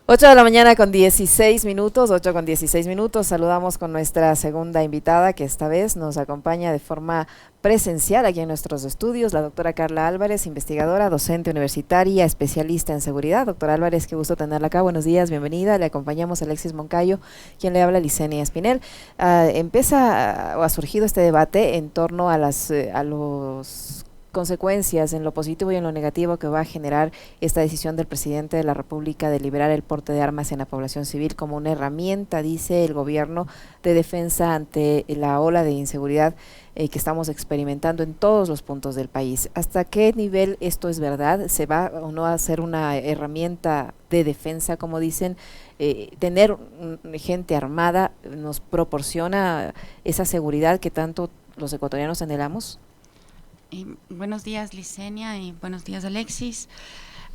8 de la mañana con 16 minutos, 8 con 16 minutos. Saludamos con nuestra segunda invitada que esta vez nos acompaña de forma presencial aquí en nuestros estudios, la doctora Carla Álvarez, investigadora, docente universitaria, especialista en seguridad. Doctora Álvarez, qué gusto tenerla acá. Buenos días, bienvenida. Le acompañamos Alexis Moncayo, quien le habla, Licenia Espinel. Empieza o ha surgido este debate en torno a los consecuencias en lo positivo y en lo negativo que va a generar esta decisión del presidente de la República de liberar el porte de armas en la población civil como una herramienta, dice el gobierno, de defensa ante la ola de inseguridad que estamos experimentando en todos los puntos del país. ¿Hasta qué nivel esto es verdad? ¿Se va o no a ser una herramienta de defensa, como dicen? Tener gente armada nos proporciona esa seguridad que tanto los ecuatorianos anhelamos. Buenos días, Licenia, y buenos días, Alexis.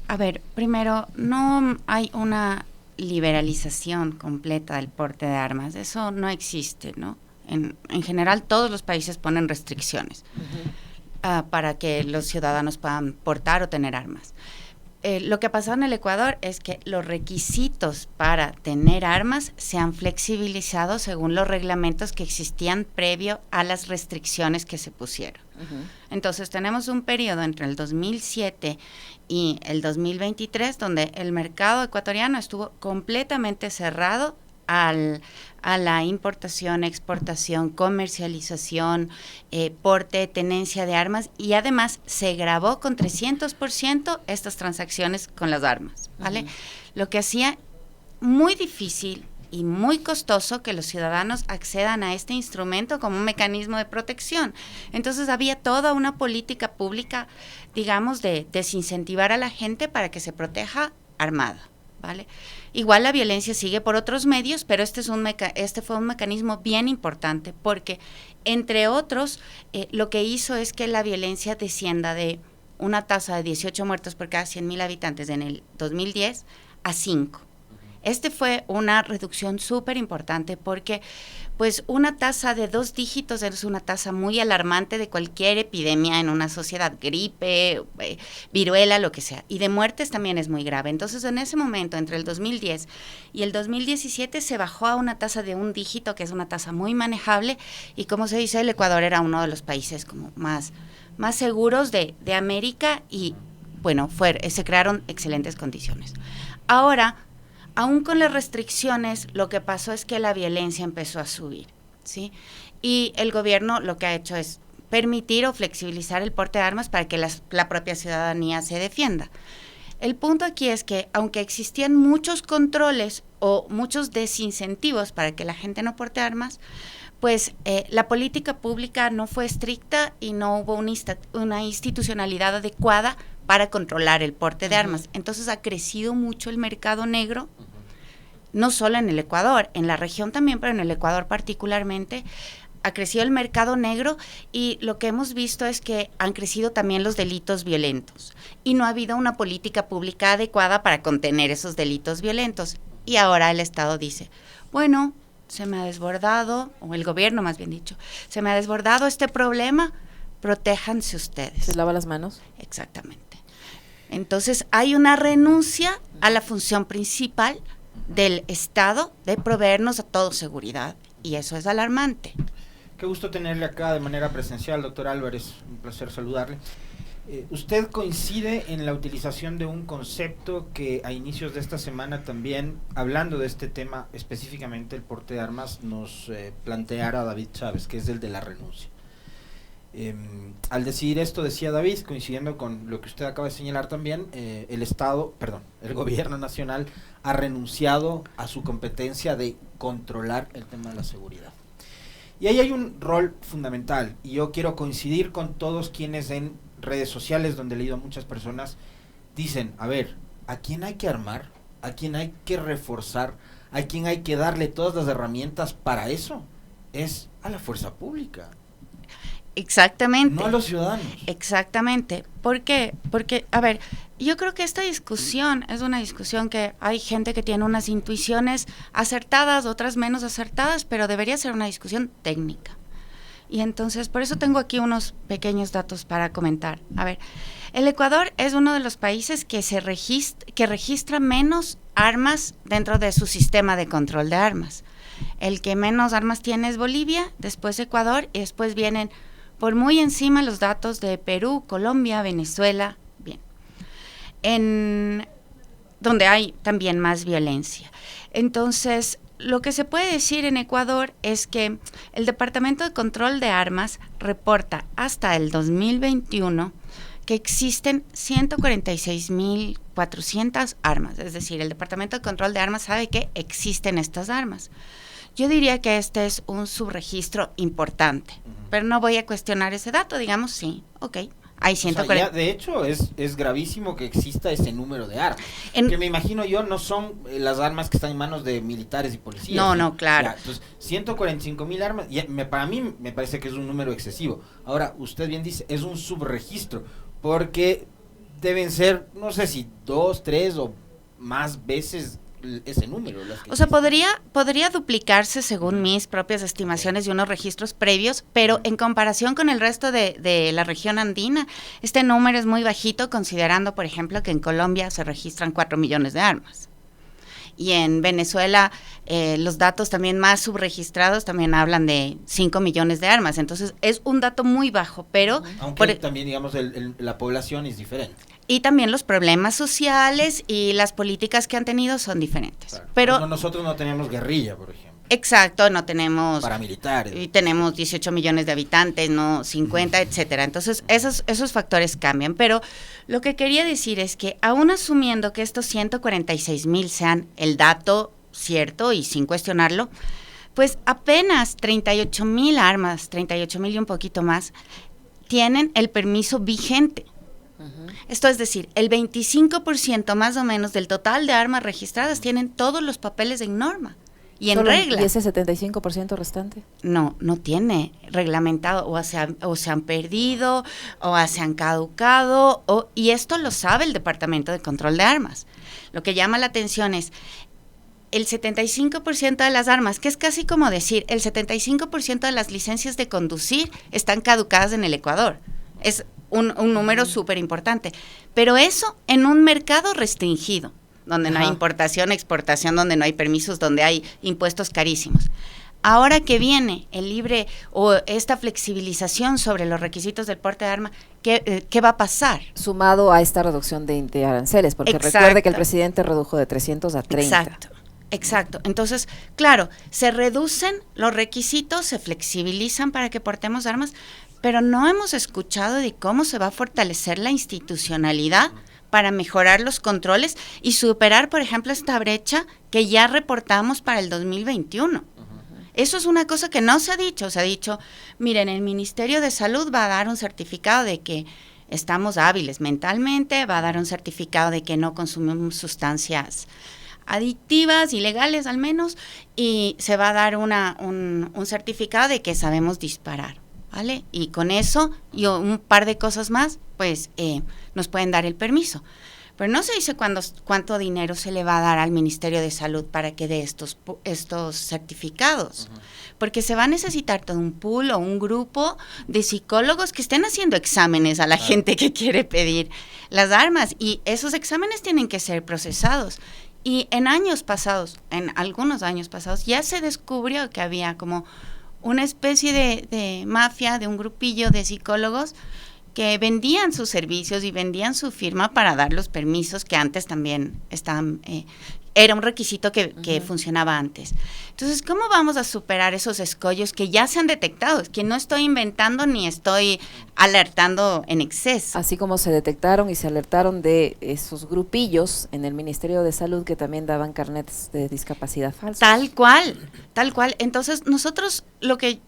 A ver, primero, no hay una liberalización completa del porte de armas, eso no existe, ¿no? En general, todos los países ponen restricciones para que los ciudadanos puedan portar o tener armas. Lo que ha pasado en el Ecuador es que los requisitos para tener armas se han flexibilizado según los reglamentos que existían previo a las restricciones que se pusieron. Entonces tenemos un periodo entre el 2007 y el 2023 donde el mercado ecuatoriano estuvo completamente cerrado a la importación, exportación, comercialización, porte, tenencia de armas, y además se grabó con 300% estas transacciones con las armas, ¿vale? Lo que hacía muy difícil y muy costoso que los ciudadanos accedan a este instrumento como un mecanismo de protección. Entonces había toda una política pública, digamos, de desincentivar a la gente para que se proteja armada, ¿vale? Igual la violencia sigue por otros medios, pero este fue un mecanismo bien importante porque, entre otros, lo que hizo es que la violencia descienda de una tasa de 18 muertos por cada 100,000 habitantes en el 2010 a 5. Este fue una reducción súper importante porque pues una tasa de 2 dígitos es una tasa muy alarmante de cualquier epidemia en una sociedad, gripe, viruela, lo que sea. Y de muertes también es muy grave. Entonces, en ese momento, entre el 2010 y el 2017, se bajó a una tasa de 1 dígito, que es una tasa muy manejable. Y como se dice, el Ecuador era uno de los países como más seguros de América y, bueno, se crearon excelentes condiciones. Ahora, aún con las restricciones, lo que pasó es que la violencia empezó a subir, ¿sí? Y el gobierno lo que ha hecho es permitir o flexibilizar el porte de armas para que la propia ciudadanía se defienda. El punto aquí es que, aunque existían muchos controles o muchos desincentivos para que la gente no porte armas, pues la política pública no fue estricta y no hubo una institucionalidad adecuada para controlar el porte de armas. Entonces ha crecido mucho el mercado negro, no solo en el Ecuador, en la región también, pero en el Ecuador particularmente, ha crecido el mercado negro y lo que hemos visto es que han crecido también los delitos violentos y no ha habido una política pública adecuada para contener esos delitos violentos. Y ahora el Estado dice, bueno, se me ha desbordado, o el gobierno más bien dicho, se me ha desbordado este problema, protéjanse ustedes. ¿Se lava las manos? Exactamente. Entonces hay una renuncia a la función principal del Estado de proveernos a todos seguridad, y eso es alarmante. Qué gusto tenerle acá de manera presencial, doctor Álvarez, un placer saludarle. Usted coincide en la utilización de un concepto que a inicios de esta semana también, hablando de este tema, específicamente el porte de armas, nos planteara David Chávez, que es el de la renuncia. Al decidir esto, decía David, coincidiendo con lo que usted acaba de señalar también, el gobierno nacional ha renunciado a su competencia de controlar el tema de la seguridad. Y ahí hay un rol fundamental, y yo quiero coincidir con todos quienes en redes sociales, donde he leído a muchas personas, dicen, a ver, ¿a quién hay que armar? ¿A quién hay que reforzar? ¿A quién hay que darle todas las herramientas para eso? Es a la fuerza pública. Exactamente. No a los ciudadanos. Exactamente. ¿Por qué? Porque, a ver, yo creo que esta discusión es una discusión que hay gente que tiene unas intuiciones acertadas, otras menos acertadas, pero debería ser una discusión técnica. Y entonces, por eso tengo aquí unos pequeños datos para comentar. A ver, El Ecuador es uno de los países que registra menos armas dentro de su sistema de control de armas. El que menos armas tiene es Bolivia, después Ecuador, y después vienen por muy encima los datos de Perú, Colombia, Venezuela, donde hay también más violencia. Entonces, lo que se puede decir en Ecuador es que el Departamento de Control de Armas reporta hasta el 2021 que existen 146.400 armas, es decir, el Departamento de Control de Armas sabe que existen estas armas. Yo diría que este es un subregistro importante, pero no voy a cuestionar ese dato, digamos, sí, ok. Hay 140. O sea, ya, de hecho, es gravísimo que exista ese número de armas. Que me imagino yo no son las armas que están en manos de militares y policías. No, claro. Ya, entonces, 145.000 armas, para mí me parece que es un número excesivo. Ahora, usted bien dice, es un subregistro, porque deben ser, no sé si 2, 3 o más veces ese número. O sea, podría duplicarse según mis propias estimaciones y unos registros previos, pero en comparación con el resto de la región andina, este número es muy bajito, considerando, por ejemplo, que en Colombia se registran 4 millones de armas. Y en Venezuela, los datos también más subregistrados también hablan de 5 millones de armas. Entonces, es un dato muy bajo, pero... Aunque también, digamos, la población es diferente. Y también los problemas sociales y las políticas que han tenido son diferentes. Claro. Pero nosotros no tenemos guerrilla, por ejemplo. Exacto, no tenemos paramilitares. Y tenemos 18 millones de habitantes, no 50, etcétera. Entonces, esos factores cambian. Pero lo que quería decir es que, aún asumiendo que estos 146.000 sean el dato cierto y sin cuestionarlo, pues apenas 38.000 armas, 38.000 y un poquito más, tienen el permiso vigente. Esto es decir, el 25% más o menos del total de armas registradas tienen todos los papeles en norma y en regla. ¿Y ese 75% restante? No tiene reglamentado, o se han perdido, o se han caducado, y esto lo sabe el Departamento de Control de Armas. Lo que llama la atención es el 75% de las armas, que es casi como decir, el 75% de las licencias de conducir están caducadas en el Ecuador. Es un número súper importante, pero eso en un mercado restringido, donde no hay importación, exportación, donde no hay permisos, donde hay impuestos carísimos. Ahora que viene el libre o esta flexibilización sobre los requisitos del porte de arma, ¿qué va a pasar? Sumado a esta reducción de aranceles, porque recuerde que el presidente redujo de 300 a 30. Exacto. Entonces, claro, se reducen los requisitos, se flexibilizan para que portemos armas, pero no hemos escuchado de cómo se va a fortalecer la institucionalidad para mejorar los controles y superar, por ejemplo, esta brecha que ya reportamos para el 2021. Eso es una cosa que no se ha dicho. Se ha dicho, miren, el Ministerio de Salud va a dar un certificado de que estamos hábiles mentalmente, va a dar un certificado de que no consumimos sustancias adictivas, ilegales al menos, y se va a dar un certificado de que sabemos disparar. ¿Vale? Y con eso y un par de cosas más, pues nos pueden dar el permiso. Pero no se dice cuánto dinero se le va a dar al Ministerio de Salud para que dé estos certificados. Porque se va a necesitar todo un pool o un grupo de psicólogos que estén haciendo exámenes a la gente que quiere pedir las armas. Y esos exámenes tienen que ser procesados. Y en algunos años pasados, ya se descubrió que había como una especie de mafia, de un grupillo de psicólogos que vendían sus servicios y vendían su firma para dar los permisos que antes también estaban, era un requisito que funcionaba antes. Entonces, ¿cómo vamos a superar esos escollos que ya se han detectado? Que no estoy inventando ni estoy alertando en exceso. Así como se detectaron y se alertaron de esos grupillos en el Ministerio de Salud que también daban carnets de discapacidad falsos. Tal cual. Entonces, nosotros lo que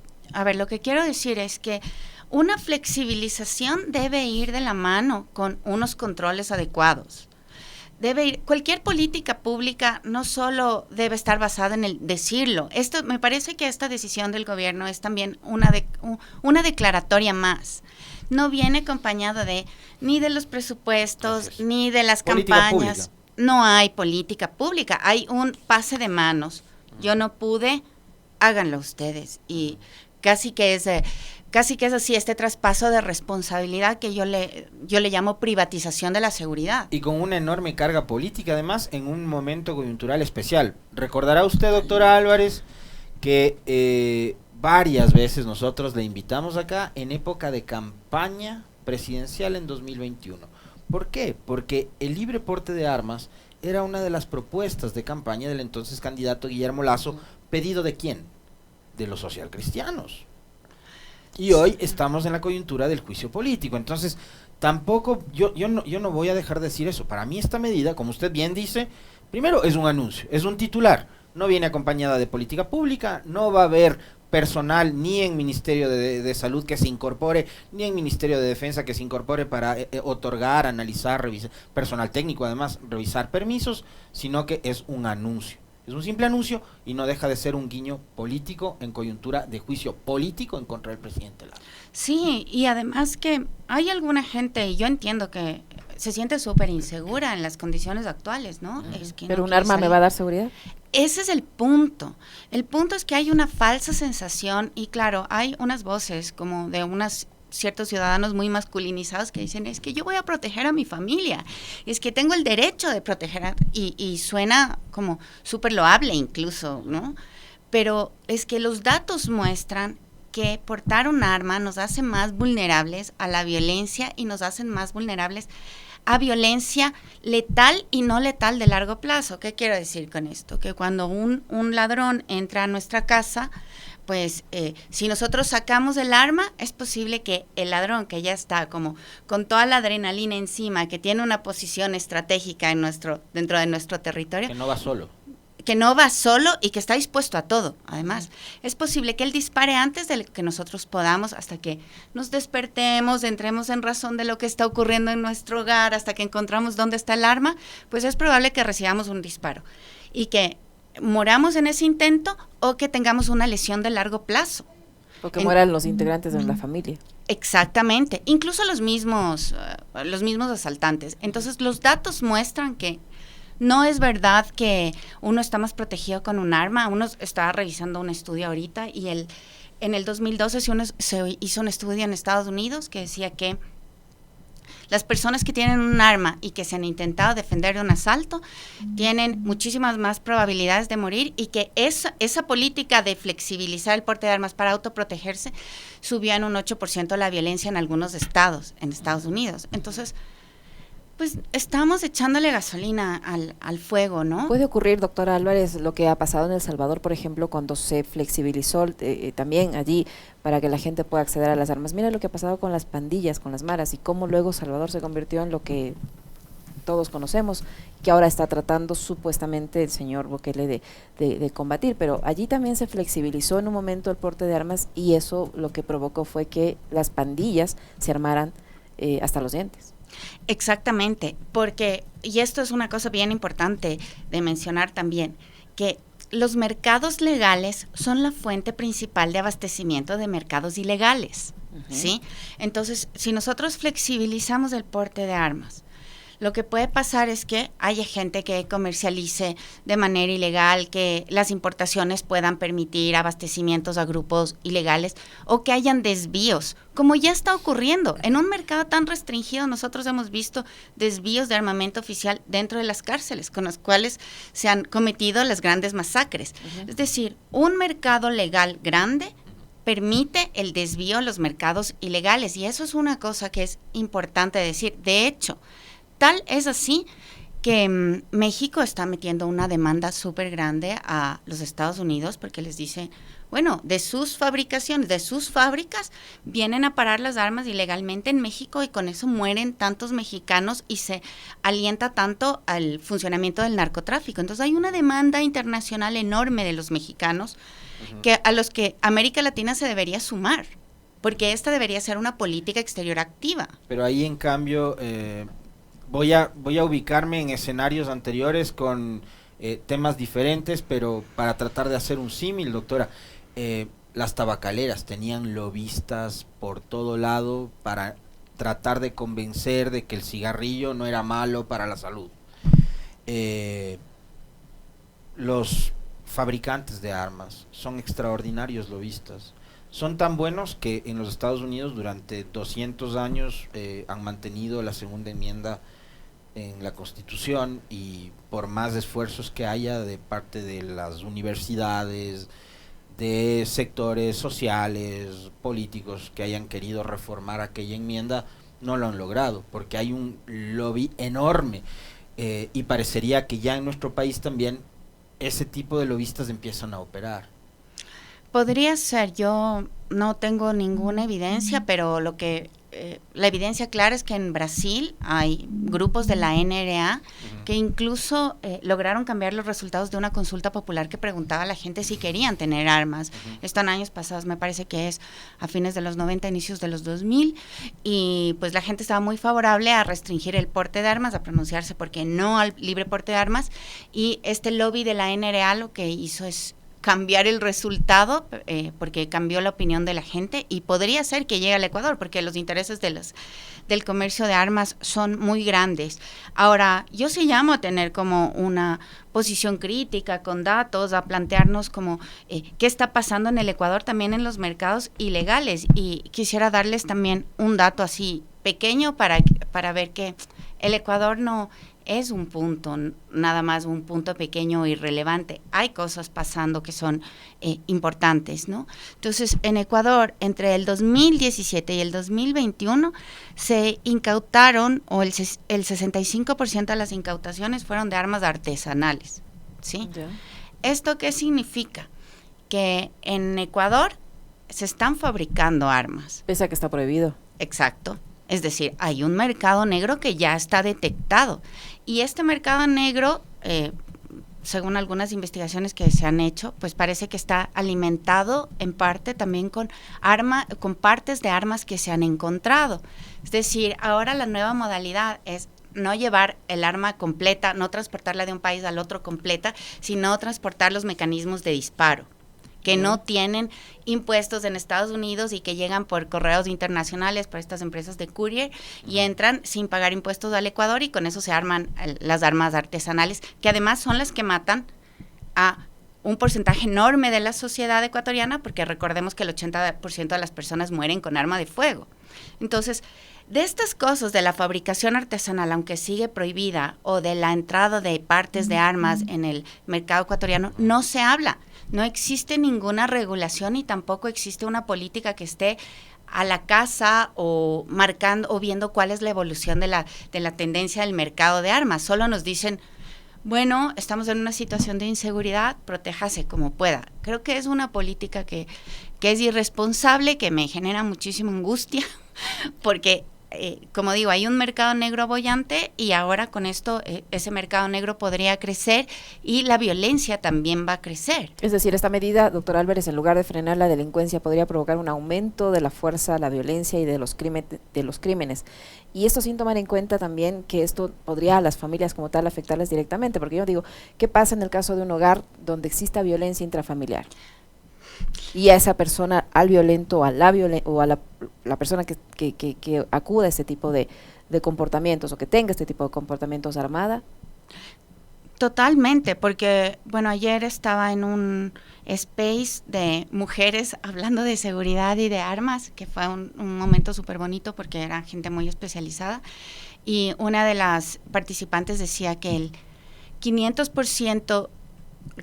quiero decir es que una flexibilización debe ir de la mano con unos controles adecuados. Cualquier política pública no solo debe estar basada en el decirlo. Me parece que esta decisión del gobierno es también una declaratoria más. No viene acompañado ni de los presupuestos, ni de las campañas. No hay política pública, hay un pase de manos. Yo no pude, háganlo ustedes. Y casi que es casi que es así, este traspaso de responsabilidad que yo le llamo privatización de la seguridad. Y con una enorme carga política, además, en un momento coyuntural especial. Recordará usted, doctora Álvarez, que varias veces nosotros le invitamos acá en época de campaña presidencial en 2021. ¿Por qué? Porque el libre porte de armas era una de las propuestas de campaña del entonces candidato Guillermo Lasso, pedido ¿de quién? De los socialcristianos. Y hoy estamos en la coyuntura del juicio político. Entonces, tampoco, yo no voy a dejar de decir eso. Para mí esta medida, como usted bien dice, primero es un anuncio, es un titular. No viene acompañada de política pública, no va a haber personal ni en Ministerio de Salud que se incorpore, ni en Ministerio de Defensa que se incorpore para otorgar, analizar, revisar, personal técnico además, revisar permisos, sino que es un anuncio. Es un simple anuncio y no deja de ser un guiño político en coyuntura de juicio político en contra del presidente Lasso. Sí, y además que hay alguna gente, y yo entiendo que se siente súper insegura en las condiciones actuales, ¿no? Es que ¿Pero no un arma me va a dar seguridad? Ese es el punto. El punto es que hay una falsa sensación y claro, hay unas voces como de unos ciertos ciudadanos muy masculinizados que dicen, es que yo voy a proteger a mi familia, es que tengo el derecho de proteger, y suena como súper loable incluso, ¿no? Pero es que los datos muestran que portar un arma nos hace más vulnerables a la violencia y nos hacen más vulnerables a violencia letal y no letal de largo plazo. ¿Qué quiero decir con esto? Que cuando un ladrón entra a nuestra casa, pues si nosotros sacamos el arma, es posible que el ladrón que ya está como con toda la adrenalina encima, que tiene una posición estratégica dentro de nuestro territorio, Que no va solo y que está dispuesto a todo, además. Es posible que él dispare antes de que nosotros podamos, hasta que nos despertemos, entremos en razón de lo que está ocurriendo en nuestro hogar, hasta que encontramos dónde está el arma, pues es probable que recibamos un disparo y que moramos en ese intento o que tengamos una lesión de largo plazo. O que mueran los integrantes de la familia. Exactamente, incluso los mismos asaltantes. Entonces, los datos muestran que no es verdad que uno está más protegido con un arma. Uno estaba revisando un estudio ahorita y en el 2012 se hizo un estudio en Estados Unidos que decía que las personas que tienen un arma y que se han intentado defender de un asalto tienen muchísimas más probabilidades de morir, y que esa política de flexibilizar el porte de armas para autoprotegerse subió en un 8% la violencia en algunos estados en Estados Unidos. Entonces, pues estamos echándole gasolina al fuego, ¿no? Puede ocurrir, doctora Álvarez, lo que ha pasado en El Salvador, por ejemplo, cuando se flexibilizó también allí para que la gente pueda acceder a las armas. Mira lo que ha pasado con las pandillas, con las maras, y cómo luego Salvador se convirtió en lo que todos conocemos, que ahora está tratando supuestamente el señor Bukele de combatir, pero allí también se flexibilizó en un momento el porte de armas, y eso lo que provocó fue que las pandillas se armaran hasta los dientes. Exactamente, porque, y esto es una cosa bien importante de mencionar también, que los mercados legales son la fuente principal de abastecimiento de mercados ilegales, ¿sí? Entonces, si nosotros flexibilizamos el porte de armas, lo que puede pasar es que haya gente que comercialice de manera ilegal, que las importaciones puedan permitir abastecimientos a grupos ilegales, o que hayan desvíos, como ya está ocurriendo. En un mercado tan restringido, nosotros hemos visto desvíos de armamento oficial dentro de las cárceles, con los cuales se han cometido las grandes masacres. Es decir, un mercado legal grande permite el desvío a los mercados ilegales, y eso es una cosa que es importante decir. De hecho, tal es así que México está metiendo una demanda súper grande a los Estados Unidos, porque les dice, bueno, de sus fabricaciones, de sus fábricas, vienen a parar las armas ilegalmente en México, y con eso mueren tantos mexicanos y se alienta tanto al funcionamiento del narcotráfico. Entonces hay una demanda internacional enorme de los mexicanos, que a los que América Latina se debería sumar, porque esta debería ser una política exterior activa. Pero ahí, en cambio, voy a ubicarme en escenarios anteriores con temas diferentes, pero para tratar de hacer un símil, doctora. Las tabacaleras tenían lobistas por todo lado para tratar de convencer de que el cigarrillo no era malo para la salud. Los fabricantes de armas son extraordinarios lobistas, son tan buenos que en los Estados Unidos durante 200 años han mantenido la segunda enmienda en la Constitución, y por más esfuerzos que haya de parte de las universidades, de sectores sociales, políticos que hayan querido reformar aquella enmienda, no lo han logrado, porque hay un lobby enorme, y parecería que ya en nuestro país también ese tipo de lobistas empiezan a operar. Podría ser, yo no tengo ninguna evidencia, pero la evidencia clara es que en Brasil hay grupos de la NRA que incluso lograron cambiar los resultados de una consulta popular que preguntaba a la gente si querían tener armas. Esto en años pasados, me parece que es a fines de los 90, inicios de los 2000, y pues la gente estaba muy favorable a restringir el porte de armas, a pronunciarse porque no al libre porte de armas, y este lobby de la NRA lo que hizo es cambiar el resultado, porque cambió la opinión de la gente, y podría ser que llegue al Ecuador, porque los intereses del comercio de armas son muy grandes. Ahora, yo sí llamo a tener como una posición crítica, con datos, a plantearnos como qué está pasando en el Ecuador, también en los mercados ilegales, y quisiera darles también un dato así pequeño para ver que el Ecuador no es un punto, nada más un punto pequeño e irrelevante. Hay cosas pasando que son importantes, ¿no? Entonces, en Ecuador, entre el 2017 y el 2021, se incautaron, o el 65% de las incautaciones fueron de armas artesanales, ¿sí? Yeah. ¿Esto qué significa? Que en Ecuador se están fabricando armas. Pese a que está prohibido. Exacto. Es decir, hay un mercado negro que ya está detectado, y este mercado negro, según algunas investigaciones que se han hecho, pues parece que está alimentado en parte también con partes de armas que se han encontrado. Es decir, ahora la nueva modalidad es no llevar el arma completa, no transportarla de un país al otro completa, sino transportar los mecanismos de disparo, que no tienen impuestos en Estados Unidos y que llegan por correos internacionales, por estas empresas de courier, y entran sin pagar impuestos al Ecuador, y con eso se arman las armas artesanales, que además son las que matan a un porcentaje enorme de la sociedad ecuatoriana, porque recordemos que el 80% de las personas mueren con arma de fuego. Entonces, de estas cosas, de la fabricación artesanal, aunque sigue prohibida, o de la entrada de partes de armas en el mercado ecuatoriano, no se habla. No existe ninguna regulación, y tampoco existe una política que esté a la casa o marcando o viendo cuál es la evolución de la tendencia del mercado de armas. Solo nos dicen, bueno, estamos en una situación de inseguridad, protéjase como pueda. Creo que es una política que es irresponsable, que me genera muchísima angustia, porque como digo, hay un mercado negro boyante, y ahora con esto ese mercado negro podría crecer, y la violencia también va a crecer. Es decir, esta medida, doctor Álvarez, en lugar de frenar la delincuencia, podría provocar un aumento de la fuerza, la violencia y de los crímenes. Y esto sin tomar en cuenta también que esto podría a las familias como tal afectarlas directamente, porque yo digo, ¿qué pasa en el caso de un hogar donde exista violencia intrafamiliar? Y a esa persona, al violento o a la persona que acuda a este tipo de comportamientos, o que tenga este tipo de comportamientos armada. Totalmente, porque bueno, ayer estaba en un space de mujeres hablando de seguridad y de armas, que fue un momento súper bonito porque era gente muy especializada, y una de las participantes decía que el 500%,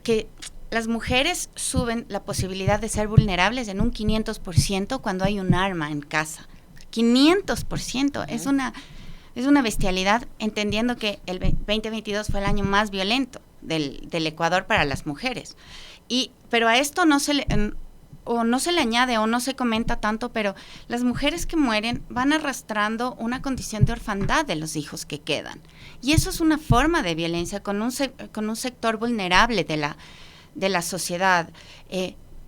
que las mujeres suben la posibilidad de ser vulnerables en un 500% cuando hay un arma en casa. 500%, es una bestialidad, entendiendo que el 2022 fue el año más violento del Ecuador para las mujeres. Pero a esto no se le añade o no se comenta tanto, pero las mujeres que mueren van arrastrando una condición de orfandad de los hijos que quedan. Y eso es una forma de violencia con un sector vulnerable de la sociedad.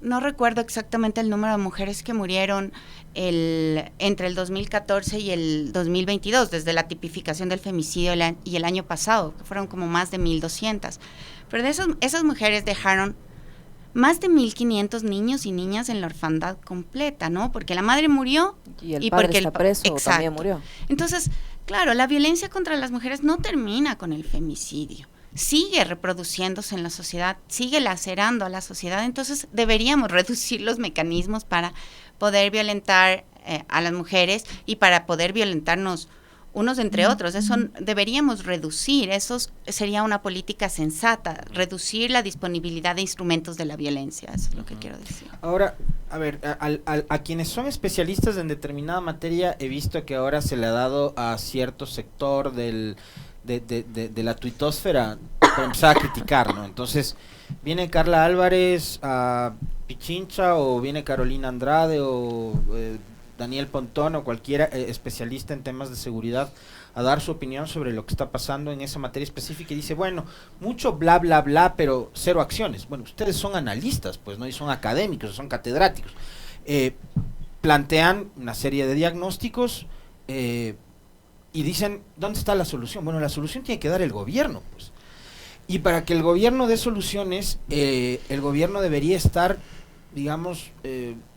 No recuerdo exactamente el número de mujeres que murieron entre el 2014 y el 2022, desde la tipificación del femicidio y el año pasado, que fueron como más de 1,200. Pero de esas mujeres dejaron más de 1,500 niños y niñas en la orfandad completa, ¿no? Porque la madre murió y el padre está preso, también murió. Entonces, claro, la violencia contra las mujeres no termina con el femicidio. sigue reproduciéndose en la sociedad, sigue lacerando a la sociedad. Entonces deberíamos reducir los mecanismos para poder violentar a las mujeres y para poder violentarnos unos entre otros. Eso deberíamos reducir, eso sería una política sensata, reducir la disponibilidad de instrumentos de la violencia, eso es lo que quiero decir. Ahora, a ver, a quienes son especialistas en determinada materia, he visto que ahora se le ha dado a cierto sector de la tuitosfera para empezar a criticar, ¿no? Entonces, viene Carla Álvarez a Pichincha, o viene Carolina Andrade, o Daniel Pontón, o cualquiera especialista en temas de seguridad, a dar su opinión sobre lo que está pasando en esa materia específica, y dice, bueno, mucho bla bla bla, pero cero acciones. Bueno, ustedes son analistas, pues, ¿no? Y son académicos, son catedráticos. Plantean una serie de diagnósticos y dicen, ¿dónde está la solución? Bueno, la solución tiene que dar el gobierno, pues. Y para que el gobierno dé soluciones, el gobierno debería estar, digamos,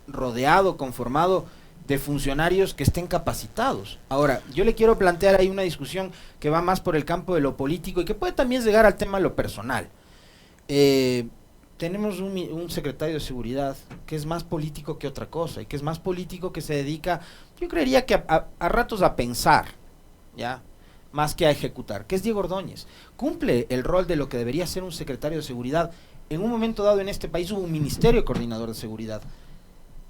rodeado, conformado de funcionarios que estén capacitados. Ahora, yo le quiero plantear ahí una discusión que va más por el campo de lo político y que puede también llegar al tema de lo personal. Tenemos un secretario de seguridad que es más político que otra cosa, y que es más político, que se dedica, yo creería que a ratos a pensar, ¿ya?, más que a ejecutar, que es Diego Ordóñez. Cumple el rol de lo que debería ser un secretario de seguridad. En un momento dado en este país hubo un ministerio coordinador de seguridad.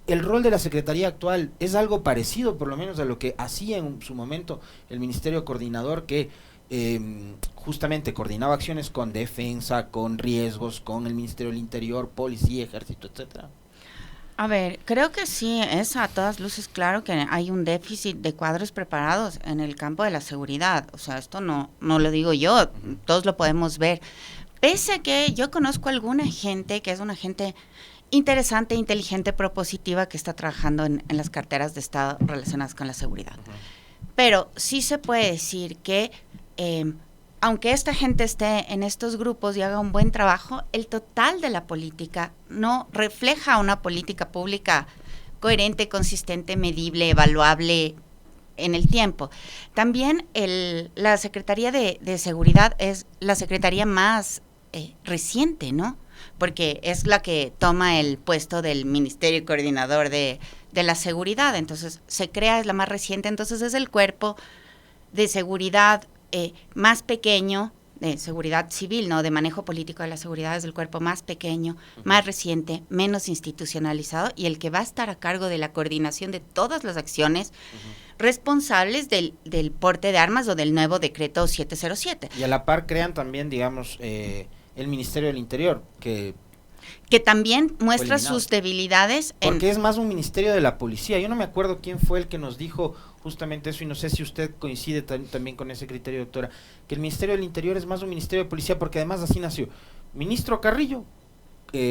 El rol de la Secretaría actual es algo parecido, por lo menos, a lo que hacía en su momento el Ministerio Coordinador, que justamente coordinaba acciones con defensa, con riesgos, con el Ministerio del Interior, Policía, Ejército, etcétera. A ver, creo que sí, es a todas luces claro que hay un déficit de cuadros preparados en el campo de la seguridad. O sea, esto no lo digo yo, todos lo podemos ver. Pese a que yo conozco a alguna gente que es una gente interesante, inteligente, propositiva, que está trabajando en las carteras de Estado relacionadas con la seguridad. Pero sí se puede decir que aunque esta gente esté en estos grupos y haga un buen trabajo, el total de la política no refleja una política pública coherente, consistente, medible, evaluable en el tiempo. También la Secretaría de Seguridad es la secretaría más reciente, ¿no? Porque es la que toma el puesto del Ministerio Coordinador de la Seguridad. Entonces, se crea, es la más reciente, entonces es el cuerpo de seguridad más pequeño, de seguridad civil, ¿no?, de manejo político de la seguridad, es el cuerpo más pequeño, más reciente, menos institucionalizado, y el que va a estar a cargo de la coordinación de todas las acciones responsables del porte de armas o del nuevo decreto 707. Y a la par crean también, digamos, el Ministerio del Interior, que también muestra sus debilidades. Porque es más un ministerio de la policía. Yo no me acuerdo quién fue el que nos dijo justamente eso, y no sé si usted coincide también con ese criterio, doctora, que el Ministerio del Interior es más un ministerio de policía, porque además así nació. Ministro Carrillo,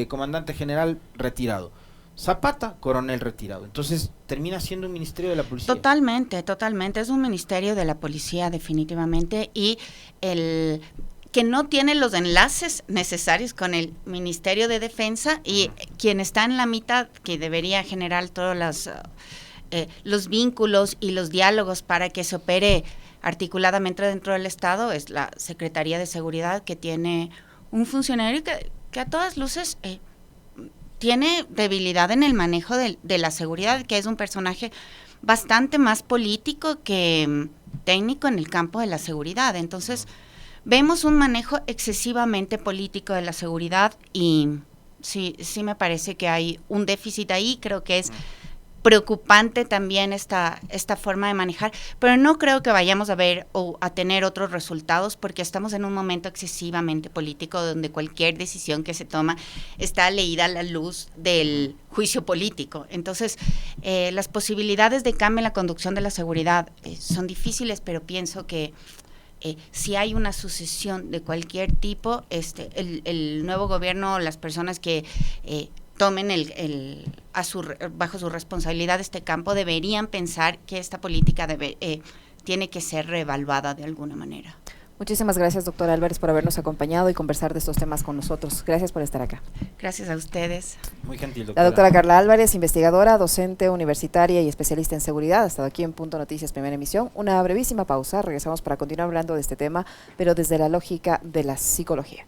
comandante general retirado. Zapata, coronel retirado. Entonces termina siendo un ministerio de la policía. Totalmente, es un ministerio de la policía definitivamente, y que no tiene los enlaces necesarios con el Ministerio de Defensa, y quien está en la mitad, que debería generar todos los vínculos y los diálogos para que se opere articuladamente dentro del Estado, es la Secretaría de Seguridad, que tiene un funcionario que a todas luces tiene debilidad en el manejo de la seguridad, que es un personaje bastante más político que técnico en el campo de la seguridad. Entonces, vemos un manejo excesivamente político de la seguridad, y sí me parece que hay un déficit ahí. Creo que es preocupante también esta forma de manejar, pero no creo que vayamos a ver o a tener otros resultados, porque estamos en un momento excesivamente político, donde cualquier decisión que se toma está leída a la luz del juicio político. Entonces, las posibilidades de cambio en la conducción de la seguridad son difíciles, pero pienso que si hay una sucesión de cualquier tipo, el nuevo gobierno, las personas que tomen bajo su responsabilidad este campo, deberían pensar que esta política tiene que ser reevaluada de alguna manera. Muchísimas gracias, doctora Álvarez, por habernos acompañado y conversar de estos temas con nosotros. Gracias por estar acá. Gracias a ustedes. Muy gentil, doctora. La doctora Carla Álvarez, investigadora, docente universitaria y especialista en seguridad, ha estado aquí en Punto Noticias, primera emisión. Una brevísima pausa, regresamos para continuar hablando de este tema, pero desde la lógica de la psicología.